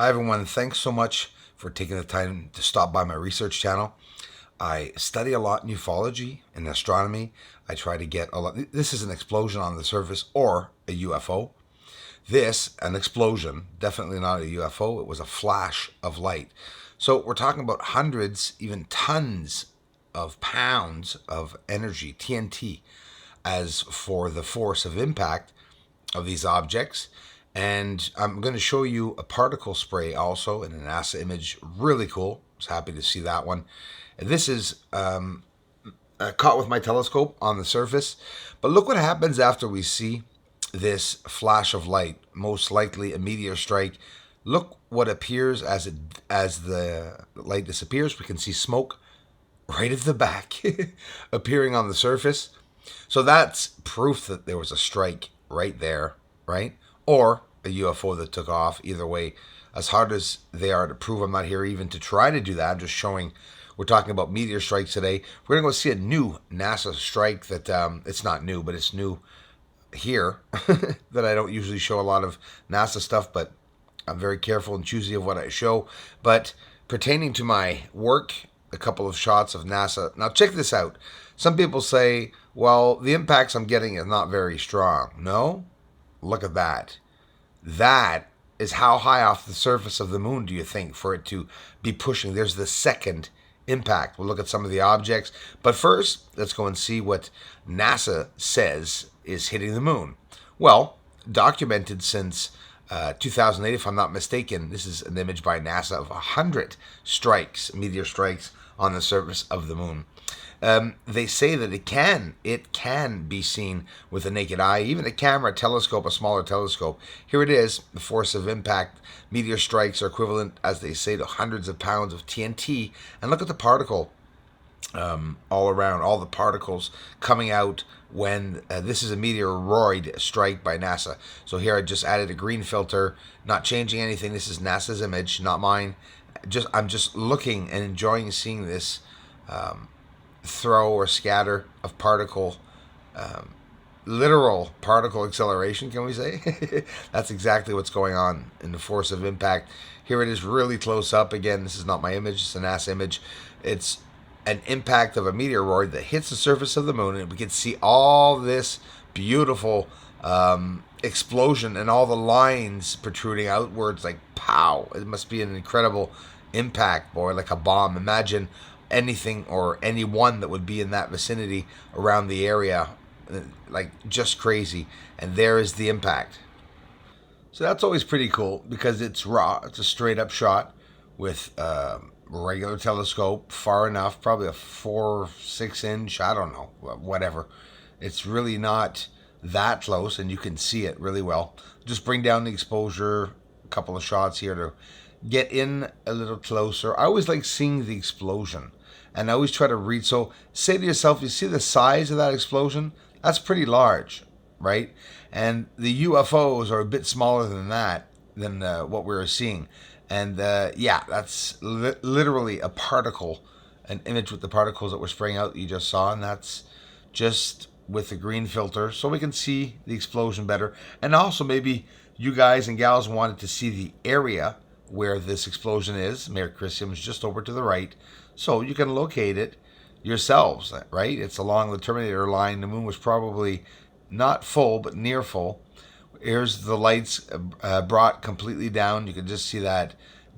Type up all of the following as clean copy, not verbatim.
Hi, everyone. Thanks so much for taking the time to stop by my research channel. I study a lot in ufology and astronomy. I try to get a lot. This is an explosion on the surface or a UFO. An explosion, definitely not a UFO. It was a flash of light. So we're talking about hundreds, even tons of pounds of energy, TNT. As for the force of impact of these objects, and I'm going to show you a particle spray also in a NASA image. Really cool. I was happy to see that one. This is caught with my telescope on the surface. But look what happens after we see this flash of light, most likely a meteor strike. Look what appears as the light disappears. We can see smoke right at the back appearing on the surface. So that's proof that there was a strike right there, right? Or a UFO that took off. Either way, as hard as they are to prove, I'm not here even to try to do that. I'm just showing. We're talking about meteor strikes today. We're going to go see a new NASA strike that it's not new, but it's new here that I don't usually show a lot of NASA stuff, but I'm very careful and choosy of what I show. But pertaining to my work, a couple of shots of NASA. Now check this out. Some people say, well, the impacts I'm getting is not very strong. No? Look at that. That is how high off the surface of the moon do you think for it to be pushing? There's the second impact. We'll look at some of the objects. But first, let's go and see what NASA says is hitting the moon. Well, documented since 2008, if I'm not mistaken. This is an image by NASA of 100 strikes, meteor strikes on the surface of the moon. They say that it can be seen with the naked eye, even a camera, telescope, a smaller telescope. Here it is, the force of impact. Meteor strikes are equivalent, as they say, to hundreds of pounds of TNT. And look at the particle all around, all the particles coming out when this is a meteoroid strike by NASA. So here I just added a green filter, not changing anything. This is NASA's image, not mine. I'm just looking and enjoying seeing this throw or scatter of particle, literal particle acceleration, can we say? That's exactly what's going on in the force of impact. Here it is really close up. Again, this is not my image, it's a NASA image. It's an impact of a meteoroid that hits the surface of the moon, and we can see all this beautiful explosion and all the lines protruding outwards like pow. It must be an incredible impact, boy, like a bomb. Imagine anything or anyone that would be in that vicinity around the area, like just crazy. And there is the impact. So that's always pretty cool because it's raw. It's a straight up shot with regular telescope, far enough, probably a 4-6 inch, I don't know, whatever. It's really not that close, and you can see it really well. Just bring down the exposure, a couple of shots here to get in a little closer. I always like seeing the explosion, and I always try to read. So say to yourself, you see the size of that explosion? That's pretty large, right? And the UFOs are a bit smaller than that, than what we're seeing. And yeah, that's literally a particle, an image with the particles that were spraying out that you just saw. And that's just with the green filter so we can see the explosion better. And also maybe you guys and gals wanted to see the area where this explosion is. Mayor Christian is just over to the right. So you can locate it yourselves, right? It's along the Terminator line. The moon was probably not full, but near full. Here's the lights brought completely down. You can just see that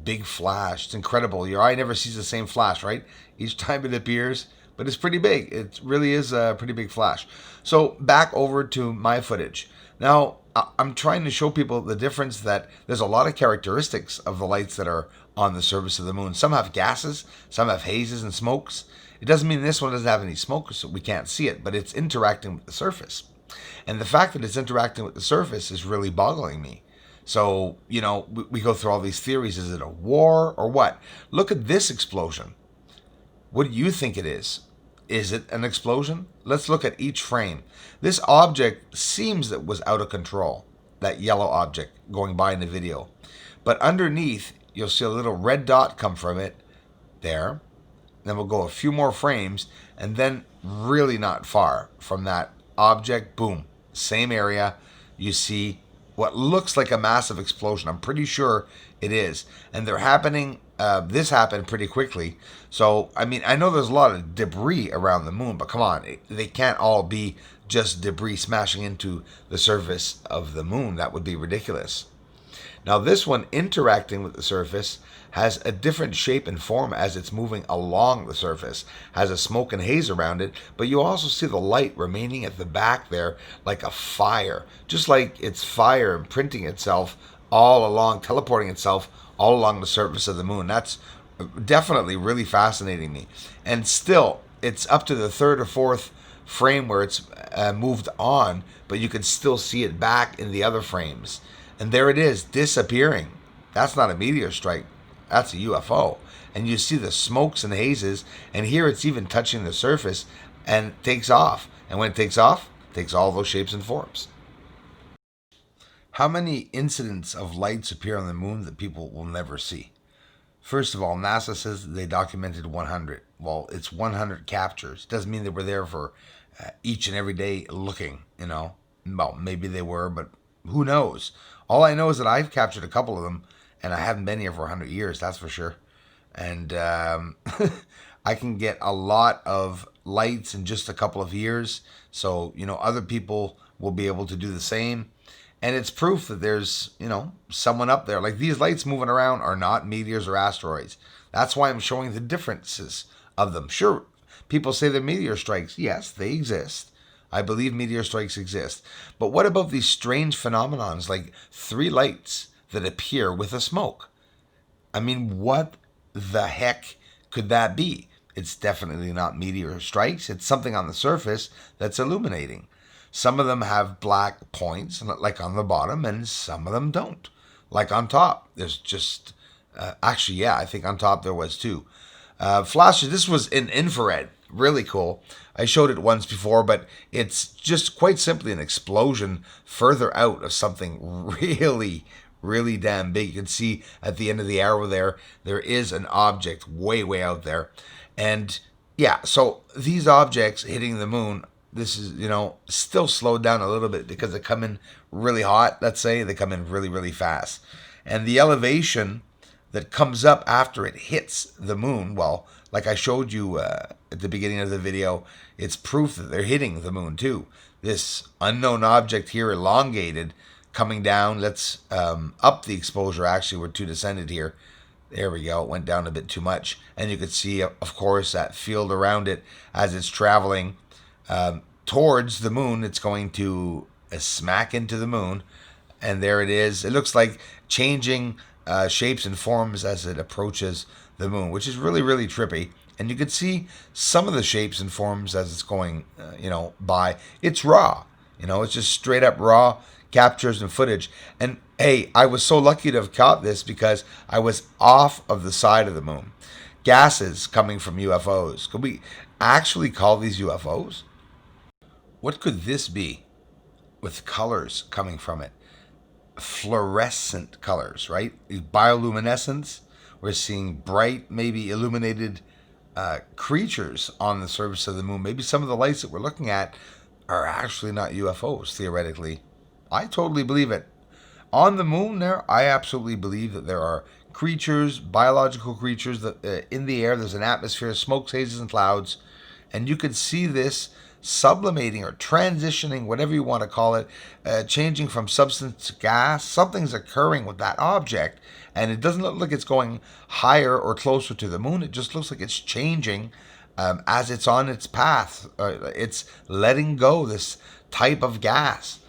big flash. It's incredible. Your eye never sees the same flash, right? Each time it appears, but it's pretty big. It really is a pretty big flash. So back over to my footage. Now, I'm trying to show people the difference that there's a lot of characteristics of the lights that are on the surface of the moon. Some have gases, some have hazes and smokes. It doesn't mean this one doesn't have any smoke, so we can't see it, but it's interacting with the surface. And the fact that it's interacting with the surface is really boggling me. So, we go through all these theories. Is it a war or what? Look at this explosion. What do you think it is? Is it an explosion? Let's look at each frame. This object seems that was out of control, that yellow object going by in the video. But underneath, you'll see a little red dot come from it there. Then we'll go a few more frames, and then really not far from that object, boom, same area, you see what looks like a massive explosion. I'm pretty sure it is. And they're happening, this happened pretty quickly. So, I mean, I know there's a lot of debris around the moon, but come on, they can't all be just debris smashing into the surface of the moon. That would be ridiculous. Now, this one interacting with the surface has a different shape and form as it's moving along the surface, has a smoke and haze around it, but you also see the light remaining at the back there like a fire, just like it's fire imprinting itself all along, teleporting itself all along the surface of the moon. That's definitely really fascinating me. And still, it's up to the third or fourth frame where it's moved on, but you can still see it back in the other frames. And there it is, disappearing. That's not a meteor strike. That's a UFO. And you see the smokes and hazes, and here it's even touching the surface and takes off. And when it takes off, it takes all those shapes and forms. How many incidents of lights appear on the moon that people will never see? First of all, NASA says that they documented 100. Well, it's 100 captures. It doesn't mean they were there for each and every day looking, you know. Well, maybe they were, but who knows? All I know is that I've captured a couple of them, and I haven't been here for 100 years, that's for sure. And I can get a lot of lights in just a couple of years. So, you know, other people will be able to do the same. And it's proof that there's, you know, someone up there. Like, these lights moving around are not meteors or asteroids. That's why I'm showing the differences of them. Sure, people say they're meteor strikes. Yes, they exist. I believe meteor strikes exist. But what about these strange phenomenons like 3 lights that appear with a smoke? I mean, what the heck could that be? It's definitely not meteor strikes. It's something on the surface that's illuminating. Some of them have black points, like on the bottom, and some of them don't. Like on top, there's just... actually, yeah, I think on top there was too. Flashes, this was in infrared. Really cool. I showed it once before, but it's just quite simply an explosion further out of something really, really damn big. You can see at the end of the arrow there is an object way, way out there. And yeah, so these objects hitting the moon, this is, you know, still slowed down a little bit because they come in really hot. Let's say they come in really, really fast. And the elevation that comes up after it hits the moon, well, like I showed you at the beginning of the video, it's proof that they're hitting the moon too. This unknown object here, elongated, coming down. Let's up the exposure. Actually, we're too descended here. There we go. It went down a bit too much. And you could see, of course, that field around it as it's traveling towards the moon. It's going to smack into the moon. And there it is. It looks like changing shapes and forms as it approaches the moon, which is really, really trippy. And you can see some of the shapes and forms as it's going, by. It's raw. It's just straight up raw captures and footage. And hey, I was so lucky to have caught this because I was off of the side of the moon. Gases coming from UFOs. Could we actually call these UFOs? What could this be with colors coming from it? Fluorescent colors, right? Bioluminescence. We're seeing bright, maybe illuminated creatures on the surface of the moon. Maybe some of the lights that we're looking at are actually not UFOs, theoretically. I totally believe it. On the moon there, I absolutely believe that there are creatures, biological creatures, that in the air. There's an atmosphere, smokes, hazes, and clouds. And you could see this sublimating or transitioning, whatever you want to call it, changing from substance to gas. Something's occurring with that object, and it doesn't look like it's going higher or closer to the moon. It just looks like it's changing as it's on its path. It's letting go this type of gas.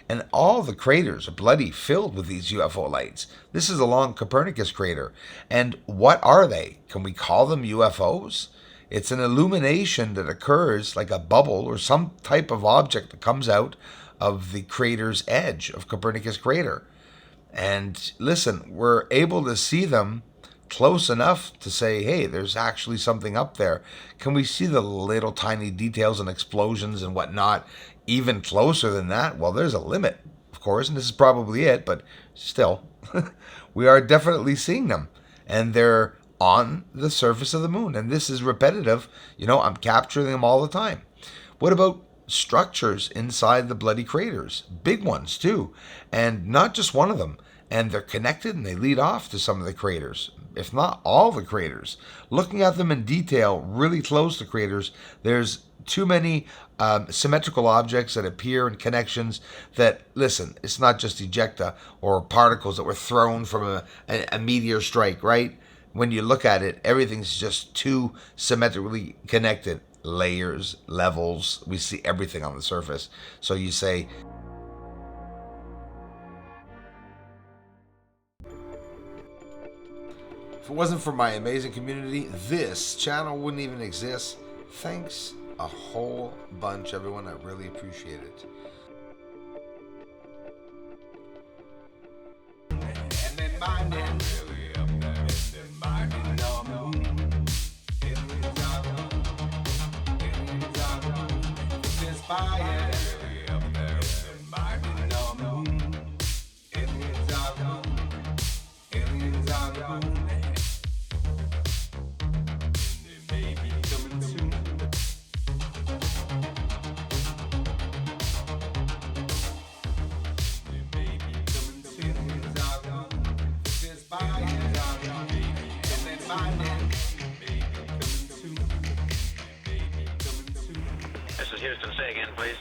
And all the craters are bloody filled with these UFO lights. This is along Copernicus crater. And what are they? Can we call them UFOs? It's an illumination that occurs like a bubble or some type of object that comes out of the crater's edge of Copernicus crater. And listen, we're able to see them close enough to say, hey, there's actually something up there. Can we see the little tiny details and explosions and whatnot even closer than that? Well, there's a limit, of course, and this is probably it, but still, we are definitely seeing them. And they're on the surface of the moon, and this is repetitive. I'm capturing them all the time. What about structures inside the bloody craters, big ones too, and not just one of them. And they're connected and they lead off to some of the craters, if not all the craters. Looking at them in detail, really close to craters, there's too many symmetrical objects that appear in connections that, listen, it's not just ejecta or particles that were thrown from a meteor strike, right? When you look at it, everything's just too symmetrically connected. Layers, levels, we see everything on the surface. So you say, if it wasn't for my amazing community, this channel wouldn't even exist. Thanks a whole bunch, everyone. I really appreciate it. And then mining, really up there. And then mining, no. It's fire. Really up there. And mining, no. Aliens are gone. Aliens are gone. This is Houston. Say again, please.